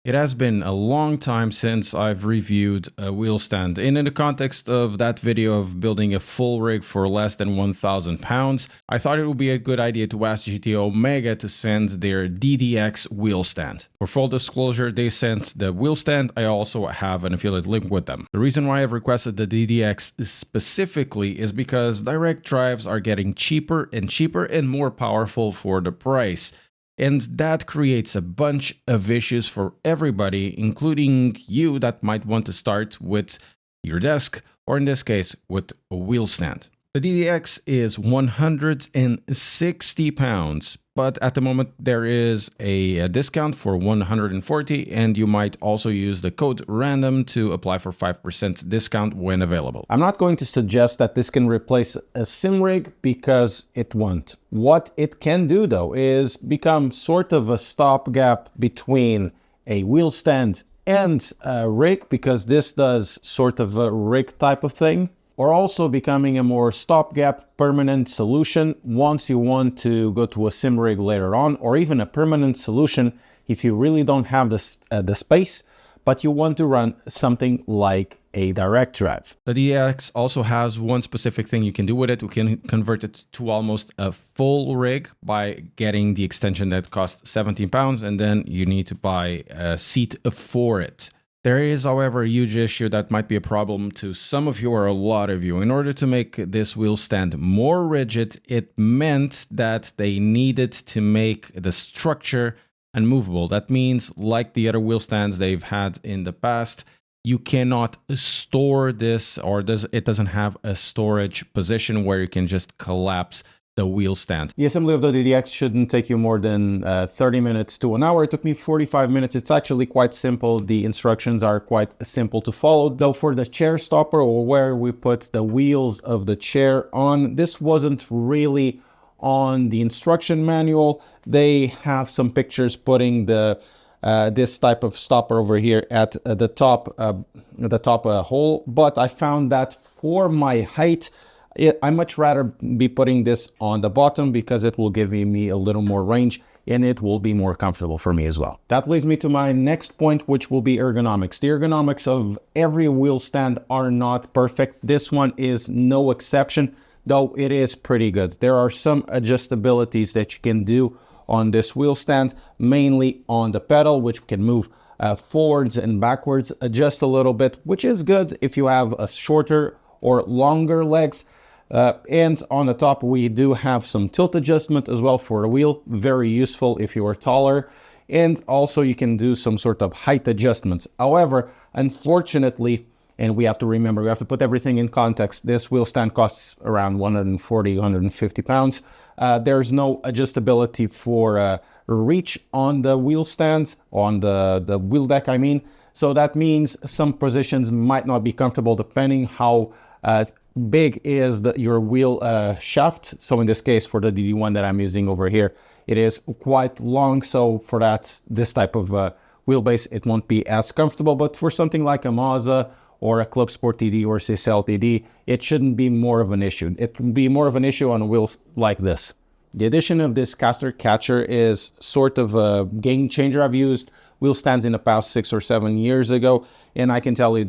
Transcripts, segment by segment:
It has been a long time since I've reviewed a wheel stand, and in the context of that video of building a full rig for less than 1,000 pounds, I thought it would be a good idea to ask GTOmega to send their DDX wheel stand. For full disclosure, they sent the wheel stand. I also have an affiliate link with them. The reason why I've requested the DDX specifically is because direct drives are getting cheaper and more powerful for the price. And that creates a bunch of issues for everybody, including you that might want to start with your desk, or in this case, with a wheel stand. The DDX is 160 pounds, but at the moment there is a discount for 140, and you might also use the code RANDOM to apply for 5% discount when available. I'm not going to suggest that this can replace a sim rig because it won't. What it can do though is become sort of a stopgap between a wheel stand and a rig, because this does sort of a rig type of thing, or also becoming a more stopgap permanent solution once you want to go to a sim rig later on, or even a permanent solution if you really don't have the space, but you want to run something like a direct drive. The DDX also has one specific thing you can do with it. You can convert it to almost a full rig by getting the extension that costs 17 pounds, and then you need to buy a seat for it. There is, however, a huge issue that might be a problem to some of you or a lot of you. In order to make this wheel stand more rigid, it meant that they needed to make the structure unmovable. That means, like the other wheel stands they've had in the past, you cannot store this, or it doesn't have a storage position where you can just collapse the wheel stand. The assembly of the DDX shouldn't take you more than 30 minutes to an hour. It took me 45 minutes. It's actually quite simple. The instructions are quite simple to follow. Though for the chair stopper, or where we put the wheels of the chair on, this wasn't really on the instruction manual. They have some pictures putting the this type of stopper over here at the top hole, but I found that for my height, I much rather be putting this on the bottom because it will give me a little more range and it will be more comfortable for me as well. That leads me to my next point, which will be ergonomics. The ergonomics of every wheel stand are not perfect. This one is no exception, though it is pretty good. There are some adjustabilities that you can do on this wheel stand, mainly on the pedal, which can move forwards and backwards just a little bit, which is good if you have a shorter or longer legs. And on the top, we do have some tilt adjustment as well for the wheel, very useful if you are taller. And also you can do some sort of height adjustments. However, unfortunately, and we have to remember, we have to put everything in context, this wheel stand costs around 140, 150 pounds. There's no adjustability for reach on the wheel stands, on the wheel deck, I mean. So that means some positions might not be comfortable depending how big is your wheel shaft. So in this case, for the DD1 that I'm using over here, it is quite long. So for this type of wheelbase, it won't be as comfortable. But for something like a Mazda or a Club Sport TD or CSL TD, it shouldn't be more of an issue. It will be more of an issue on wheels like this. The addition of this caster catcher is sort of a game changer. I've used wheel stands in the past 6 or 7 years ago, and I can tell you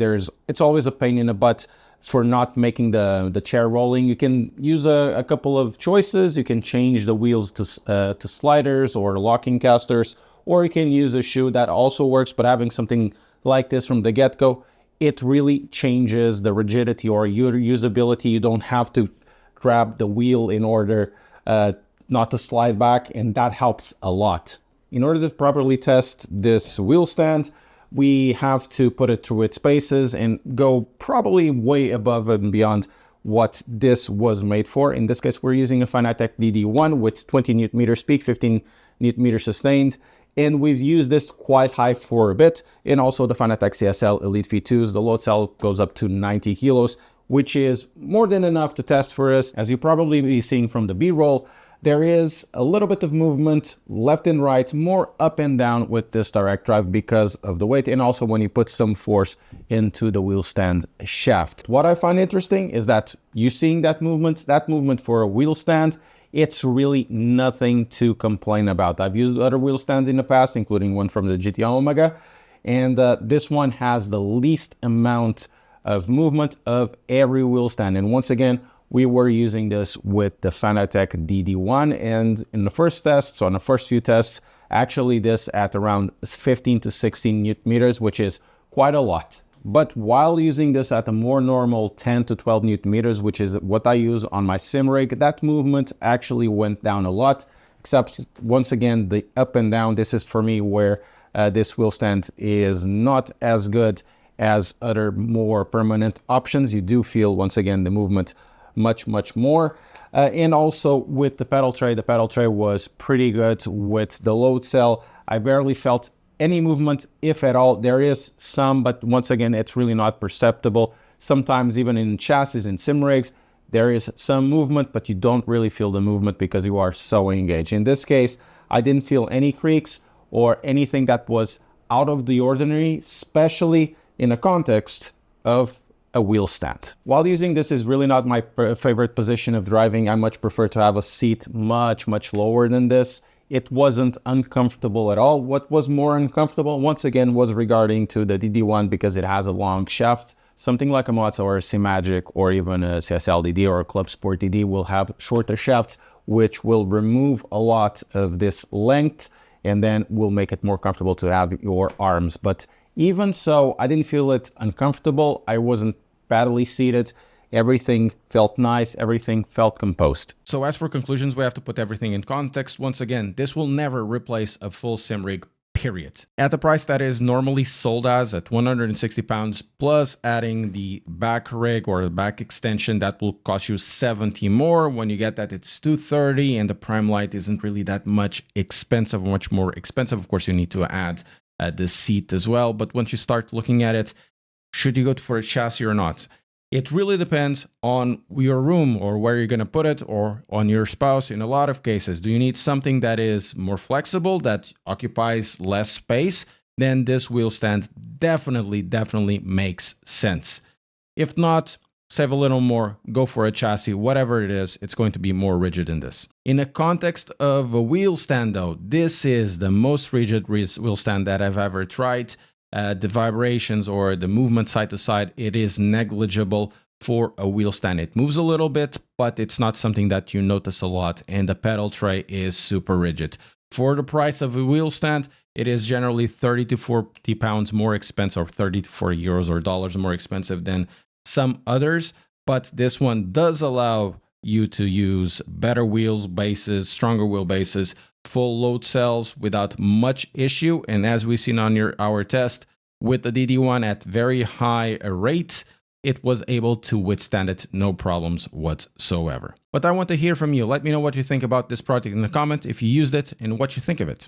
it's always a pain in the butt for not making the chair rolling. You can use a couple of choices. You can change the wheels to sliders or locking casters, or you can use a shoe that also works, but having something like this from the get-go, it really changes the rigidity or your usability. You don't have to grab the wheel in order not to slide back, and that helps a lot. In order to properly test this wheel stand, we have to put it through its paces and go probably way above and beyond what this was made for. In this case, we're using a Fanatec DD1 with 20 Newton meters peak, 15 Newton meters sustained. And we've used this quite high for a bit. And also the Fanatec CSL Elite V2s, the load cell goes up to 90 kilos, which is more than enough to test for us. As you probably be seeing from the B-roll, there is a little bit of movement left and right, more up and down with this direct drive because of the weight, and also when you put some force into the wheel stand shaft. What I find interesting is that you seeing that movement for a wheel stand, it's really nothing to complain about. I've used other wheel stands in the past, including one from the GTOmega, And this one has the least amount of movement of every wheel stand. And once again, we were using this with the Fanatec DD1, and in the first tests, on the first few tests, actually this at around 15 to 16 Newton meters, which is quite a lot. But while using this at a more normal 10 to 12 Newton meters, which is what I use on my sim rig, that movement actually went down a lot, except once again, the up and down, this is for me where this wheel stand is not as good as other more permanent options. You do feel, once again, the movement much more. And also with the pedal tray was pretty good. With the load cell, I barely felt any movement, if at all. There is some, but once again, it's really not perceptible. Sometimes even in chassis and sim rigs, there is some movement, but you don't really feel the movement because you are so engaged. In this case, I didn't feel any creaks or anything that was out of the ordinary, especially in the context of a wheel stand. While using this is really not my favorite position of driving, I much prefer to have a seat much lower than this. It wasn't uncomfortable at all. What was more uncomfortable, once again, was regarding to the DD1 because it has a long shaft. Something like a Mazda or a C-Magic or even a CSL DD or a Club Sport DD will have shorter shafts, which will remove a lot of this length and then will make it more comfortable to have your arms. But even so, I didn't feel it uncomfortable. I wasn't badly seated. Everything felt nice. Everything felt composed. So as for conclusions, we have to put everything in context. Once again, this will never replace a full sim rig, period. At the price that is normally sold as at 160 pounds, plus adding the back rig or the back extension, that will cost you 70 more. When you get that, it's 230, and the Prime Light isn't really that much more expensive. Of course, you need to add the seat as well. But once you start looking at it, should you go for a chassis or not? It really depends on your room or where you're going to put it, or on your spouse. In a lot of cases, do you need something that is more flexible, that occupies less space? Then this wheel stand definitely makes sense. If not, save a little more, go for a chassis, whatever it is, it's going to be more rigid than this. In the context of a wheel stand though, this is the most rigid wheel stand that I've ever tried. The vibrations or the movement side to side, it is negligible for a wheel stand. It moves a little bit, but it's not something that you notice a lot, and the pedal tray is super rigid. For the price of a wheel stand, it is generally 30 to 40 pounds more expensive, or 30 to 40 euros or dollars more expensive than some others, but this one does allow you to use better wheel bases, stronger wheel bases, full load cells without much issue. And as we've seen on our test with the DD1 at very high rate, it was able to withstand it, no problems whatsoever. But I want to hear from you. Let me know what you think about this product in the comment, if you used it and what you think of it.